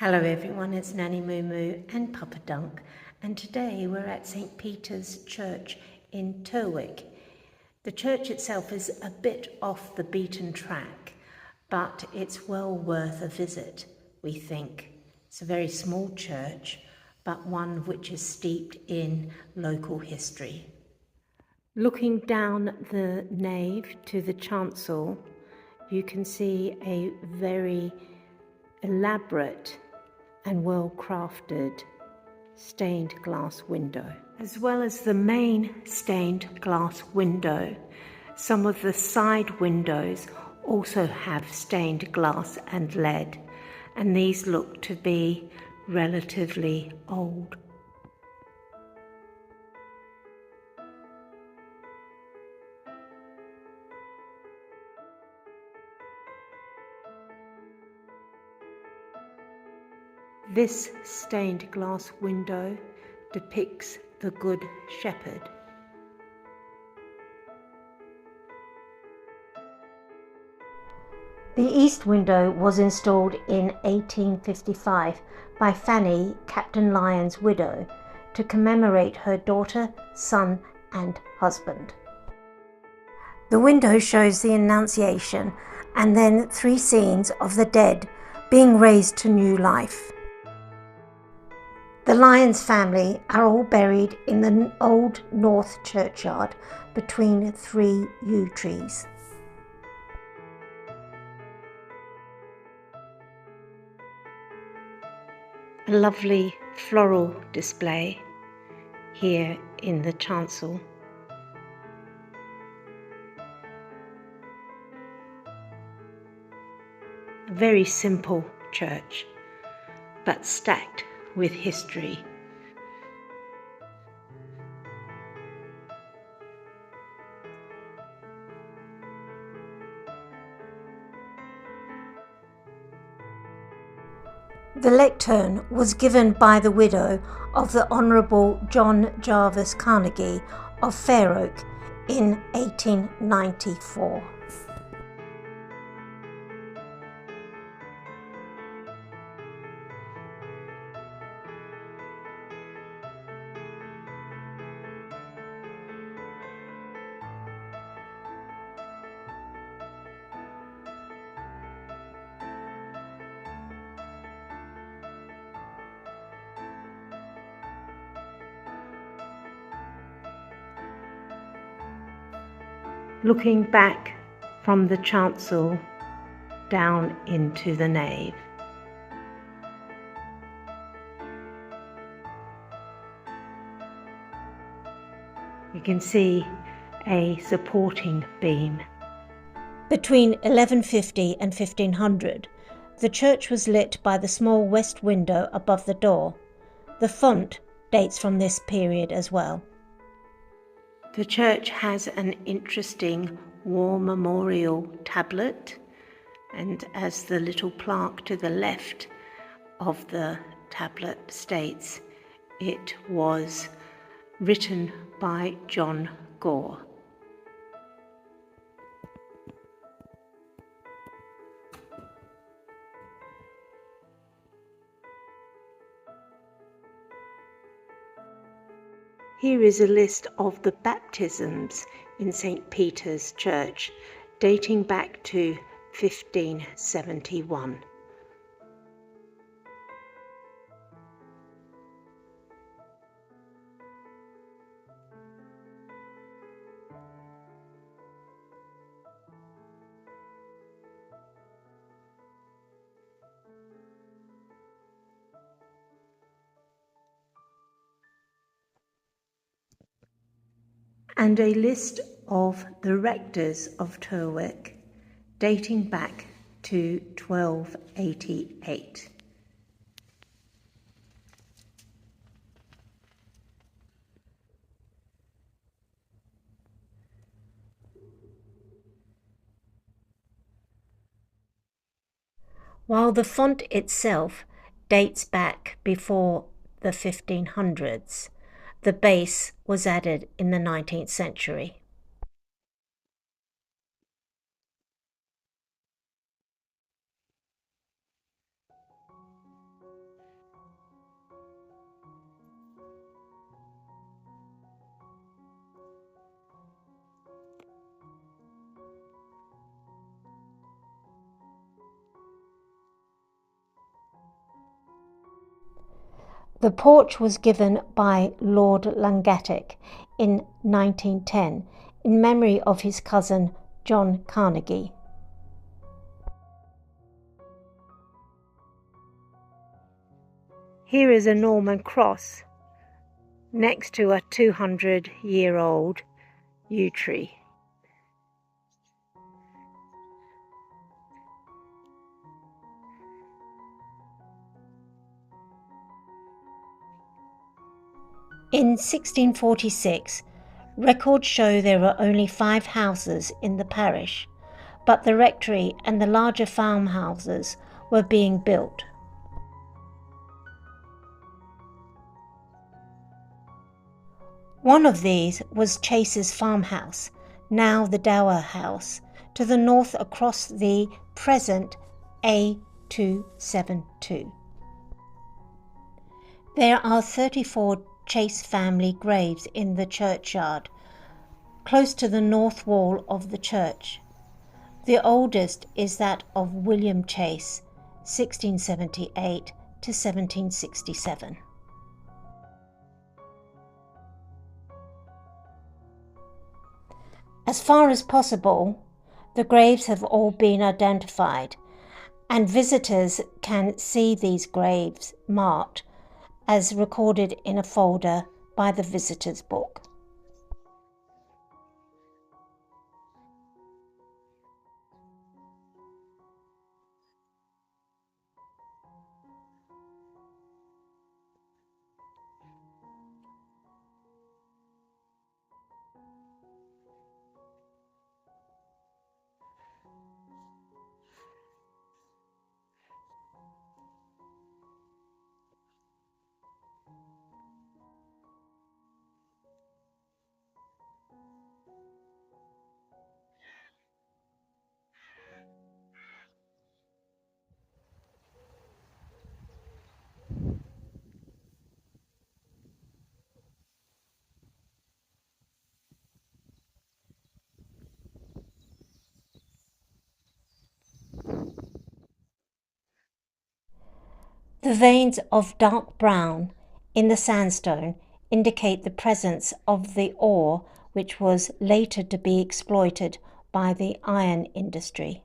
Hello everyone, it's Nanny Moo Moo and Papa Dunk, and today we're at St. Peter's Church in Terwick. The church itself is a bit off the beaten track, but it's well worth a visit, we think. It's a very small church, but one which is steeped in local history. Looking down the nave to the chancel, you can see a very elaborate and well-crafted stained glass window. As well as the main stained glass window, some of the side windows also have stained glass and lead, and these look to be relatively old. This stained glass window depicts the Good Shepherd. The east window was installed in 1855 by Fanny, Captain Lyon's widow, to commemorate her daughter, son and husband. The window shows the Annunciation and then 3 scenes of the dead being raised to new life. The Lyons family are all buried in the old north churchyard between 3 yew trees. A lovely floral display here in the chancel. A very simple church, but stacked with history. The lectern was given by the widow of the Honourable John Jarvis Carnegie of Fair-Oak in 1894. Looking back from the chancel down into the nave, you can see a supporting beam. Between 1150 and 1500, the church was lit by the small west window above the door. The font dates from this period as well. The church has an interesting war memorial tablet, and as the little plaque to the left of the tablet states, it was written by John Gore. Here is a list of the baptisms in St. Peter's Church, dating back to 1571. And a list of the rectors of Terwick, dating back to 1288. While the font itself dates back before the 1500s, the base was added in the 19th century. The porch was given by Lord Langatic in 1910 in memory of his cousin John Carnegie. Here is a Norman cross next to a 200-year-old yew tree. In 1646, records show there were only 5 houses in the parish, but the rectory and the larger farmhouses were being built. One of these was Chase's farmhouse, now the Dower House, to the north across the present A272. There are 34 Chase family graves in the churchyard, close to the north wall of the church. The oldest is that of William Chase, 1678 to 1767. As far as possible, the graves have all been identified, and visitors can see these graves marked as recorded in a folder by the visitor's book. The veins of dark brown in the sandstone indicate the presence of the ore which was later to be exploited by the iron industry.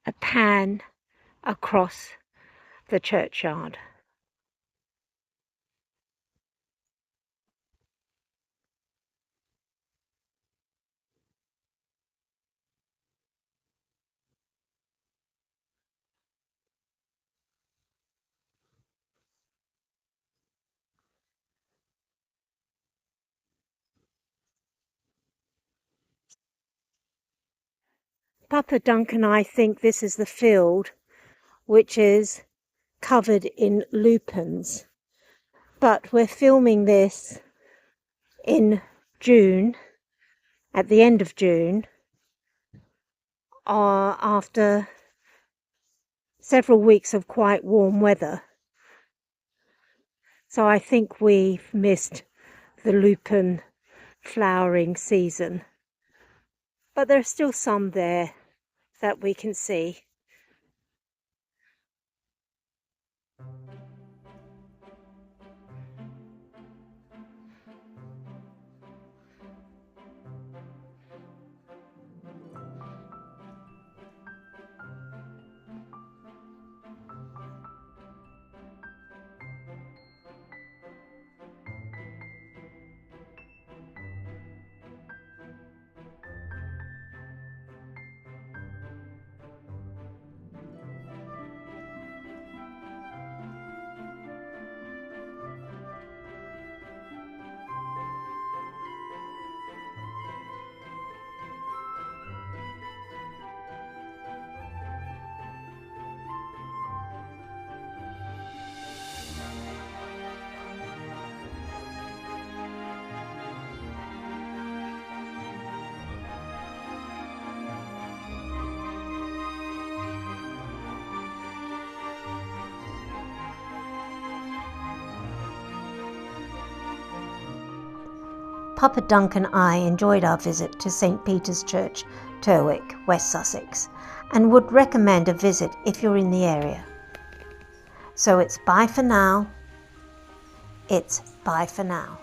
A pan across the churchyard. Papa Dunk and I think this is the field which is covered in lupins, but we're filming this in June, at the end of June, after several weeks of quite warm weather. So I think we've missed the lupin flowering season, but there's still some there that we can see. Papa Dunk and I enjoyed our visit to St. Peter's Church, Terwick, West Sussex, and would recommend a visit if you're in the area. So it's bye for now. It's bye for now.